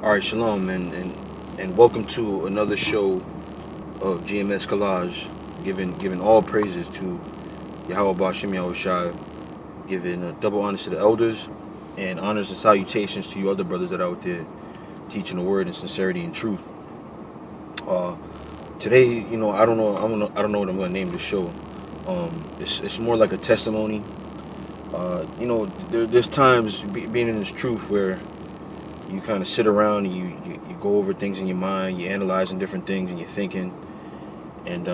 All right, shalom, and welcome to another show of GMS Collage, giving all praises to Yahweh Bashim Yahushai, giving double honors to the elders, and honors and salutations to you other brothers that are out there teaching the word in sincerity and truth. Today, I don't know what I'm going to name the show. It's more like a testimony. There's times being in this truth where you kind of sit around and you go over things in your mind, you're analyzing different things and you're thinking, and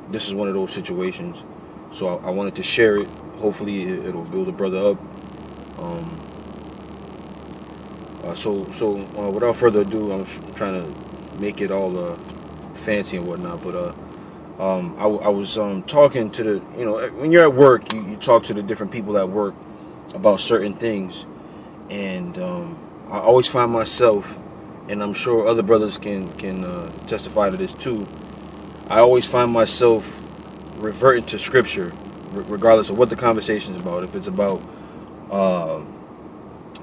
this is one of those situations. So I wanted to share it. Hopefully it'll build a brother up. Without further ado, I'm trying to make it all fancy and whatnot, but I was talking to the, when you're at work, you talk to the different people at work about certain things, and I always find myself, and I'm sure other brothers can testify to this too, I always find myself reverting to scripture, regardless of what the conversation is about. If it's about,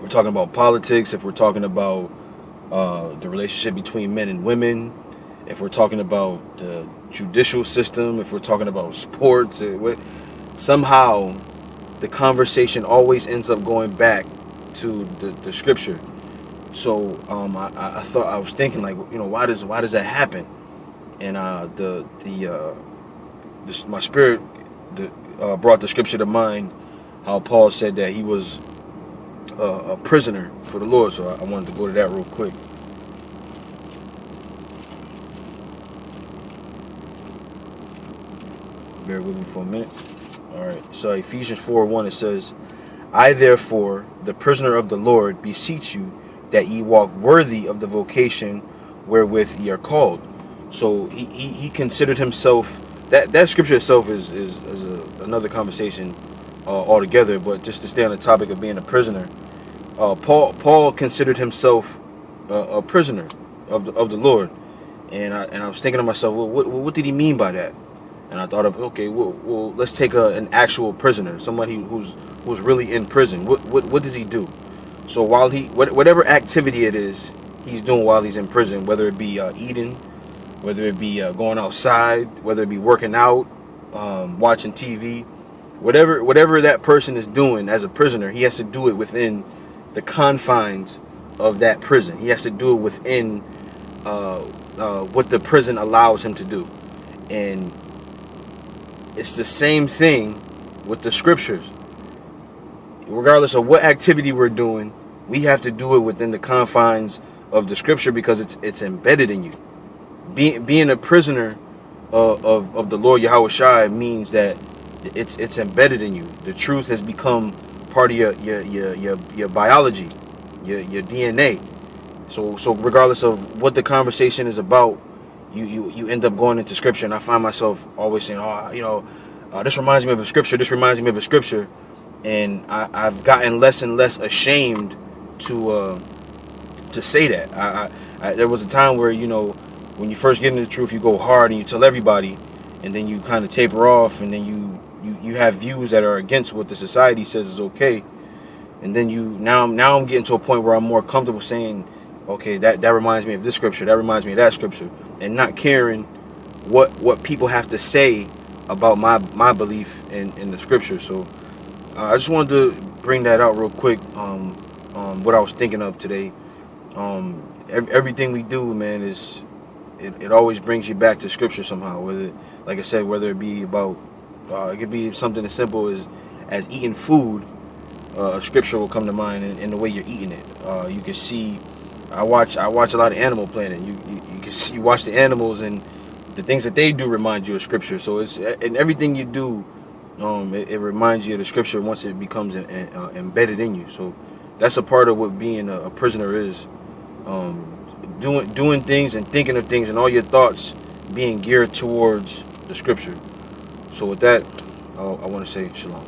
we're talking about politics, if we're talking about the relationship between men and women, if we're talking about the judicial system, if we're talking about sports, somehow the conversation always ends up going back to the scripture. So I was thinking, like, why does that happen? And my spirit brought the scripture to mind, how Paul said that he was a prisoner for the Lord. So I wanted to go to that real quick. Bear with me for a minute. All right. So Ephesians 4:1, it says, "I therefore, the prisoner of the Lord, beseech you that ye walk worthy of the vocation wherewith ye are called." So he considered himself, that scripture itself is another conversation altogether. But just to stay on the topic of being a prisoner, Paul considered himself a prisoner of the Lord, and I was thinking to myself, well, what did he mean by that? And I thought of, okay, well let's take an actual prisoner, somebody who's really in prison. What does he do? So while whatever activity it is he's doing while he's in prison, whether it be eating, whether it be going outside, whether it be working out, watching TV, whatever that person is doing as a prisoner, he has to do it within the confines of that prison. He has to do it within what the prison allows him to do. And it's the same thing with the scriptures. Regardless of what activity we're doing, we have to do it within the confines of the scripture, because it's embedded in you. Being a prisoner of the Lord Yahushai means that it's embedded in you. The truth has become part of your biology, your DNA. So regardless of what the conversation is about, you end up going into scripture. And I find myself always saying, this reminds me of a scripture. This reminds me of a scripture. And I've gotten less and less ashamed to say that. There was a time where, when you first get into the truth, you go hard and you tell everybody, and then you kind of taper off, and then you have views that are against what the society says is okay. And then now I'm getting to a point where I'm more comfortable saying, okay, that reminds me of this scripture, that reminds me of that scripture, and not caring what people have to say about my belief in the scripture. So I just wanted to bring that out real quick. What I was thinking of today. Everything we do, man, it always brings you back to scripture somehow. Whether, like I said, whether it be about it could be something as simple as eating food. A scripture will come to mind in the way you're eating it. You can see. I watch a lot of Animal Planet. You watch the animals, and the things that they do remind you of scripture. So it's in everything you do. It reminds you of the scripture once it becomes embedded in you. So that's a part of what being a prisoner is. Doing things and thinking of things, and all your thoughts being geared towards the scripture. So with that, I want to say shalom.